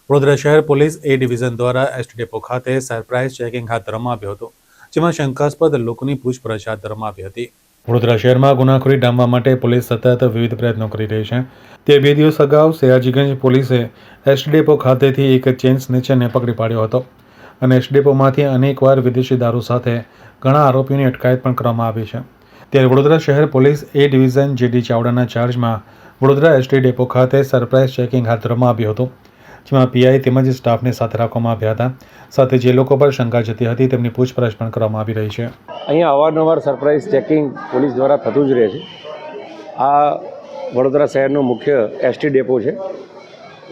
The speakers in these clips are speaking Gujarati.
વડોદરા શહેર પોલીસ એ ડિવિઝન દ્વારા એસટી ડેપો ખાતે સરપ્રાઇઝ ચેકિંગ હાથ ધરવામાં આવ્યું હતું, જેમાં શંકાસ્પદ લોકોની પૂછપરછ હાથ ધરવામાં આવી હતી। વડોદરા શહેરમાં ગુનાખોરી ડામવા માટે પોલીસ સતત વિવિધ પ્રયત્નો કરી રહી છે। તે 2 દિવસ અગાઉ સયાજીગંજ પોલીસે એસટી ડેપો ખાતેથી એક ચેઇન સ્નેચરને પકડી પાડ્યો હતો અને એસટી ડેપોમાંથી અનેકવાર વિદેશી દારૂ સાથે ઘણા આરોપીઓની અટકાયત પણ કરવામાં આવી છે। ત્યારે વડોદરા શહેર પોલીસ એ ડિવિઝન જેડી ચાવડાના ચાર્જમાં વડોદરા એસટી ડેપો ખાતે સરપ્રાઇઝ ચેકિંગ હાથ ધરવામાં આવ્યું હતું, જેમાં પીઆઈ તેમજ સ્ટાફને સાથે રાખવામાં આવ્યા હતા। સાથે જે લોકો પર શંકા જતી હતી તેમની પૂછપરછ પણ કરવામાં આવી રહી છે। અહીંયા અવારનવાર સરપ્રાઇઝ ચેકિંગ પોલીસ દ્વારા થતું જ રહે છે। આ વડોદરા શહેરનો મુખ્ય એસટી ડેપો છે।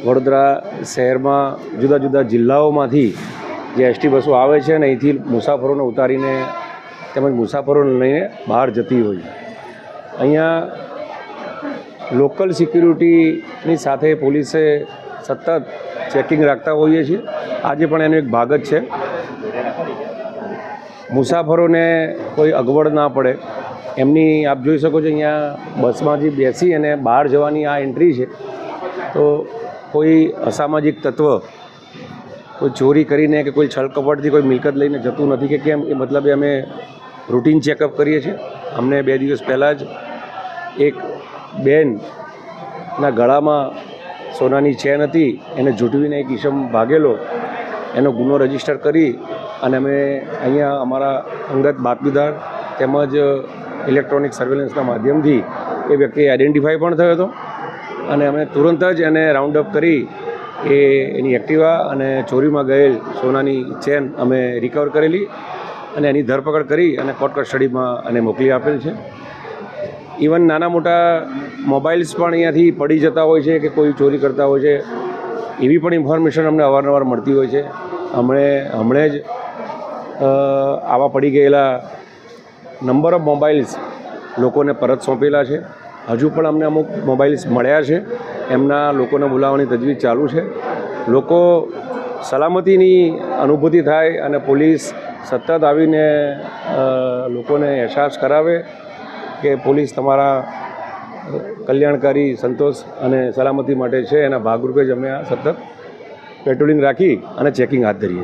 વડોદરા શહેરમાં જુદા જુદા જિલ્લાઓમાંથી જે એસટી બસો આવે છે અને અહીંથી મુસાફરોને ઉતારીને તેમજ મુસાફરોને લઈને બહાર જતી હોય છે। અહીંયા લોકલ સિક્યુરિટીની સાથે પોલીસે સતત ચેકિંગ રાખતા હોઈએ છીએ। આજે પણ એનો એક ભાગ જ છે। મુસાફરોને કોઈ અગવડ ના પડે એમની આપ જોઈ શકો છો, અહીંયા બસમાંથી બેસી અને બહાર જવાની આ એન્ટ્રી છે, તો કોઈ અસામાજિક તત્વ કોઈ ચોરી કરીને કે કોઈ છળકપટથી કોઈ મિલકત લઈને જતું નથી કે કેમ, એ મતલબે અમે રૂટીન ચેકઅપ કરીએ છીએ। અમને 2 દિવસ પહેલાં જ એક બેનના ગળામાં સોનાની ચેન હતી, એને ઝૂંટવીને એક ઈસમ ભાગેલો, એનો ગુનો રજીસ્ટર કરી અને અમે અહીંયા અમારા અંગત બાતમીદાર તેમજ ઇલેક્ટ્રોનિક સર્વેલન્સના માધ્યમથી એ વ્યક્તિ આઈડેન્ટિફાઈ પણ થયો હતો અને અમે તુરંત જ એને રાઉન્ડ અપ કરી એની એક્ટિવા અને ચોરીમાં ગયેલ સોનાની ચેન અમે રિકવર કરેલી અને એની ધરપકડ કરી અને કોર્ટ કસ્ટડીમાં એને મોકલી આપેલ છે। ઇવન નાના મોટા મોબાઈલ્સ પણ અહીંયાથી પડી જતા હોય છે કે કોઈ ચોરી કરતા હોય છે, એવી પણ ઇન્ફોર્મેશન અમને અવારનવાર મળતી હોય છે। હમણે જ આવા પડી ગયેલા નંબર ઓફ મોબાઈલ્સ લોકોને પરત સોંપેલા છે। હજુ પણ અમને અમુક મોબાઈલ્સ મળ્યા છે, એમના લોકોને બોલાવવાની તજવીજ ચાલુ છે। લોકો સલામતીની અનુભૂતિ થાય અને પોલીસ સતત આવીને લોકોને અહેસાસ કરાવે કે પોલીસ તમારા કલ્યાણકારી, સંતોષ અને સલામતી માટે છે। એના ભાગરૂપે જ અમે આ સતત પેટ્રોલિંગ રાખી અને ચેકિંગ હાથ ધરીએ છીએ।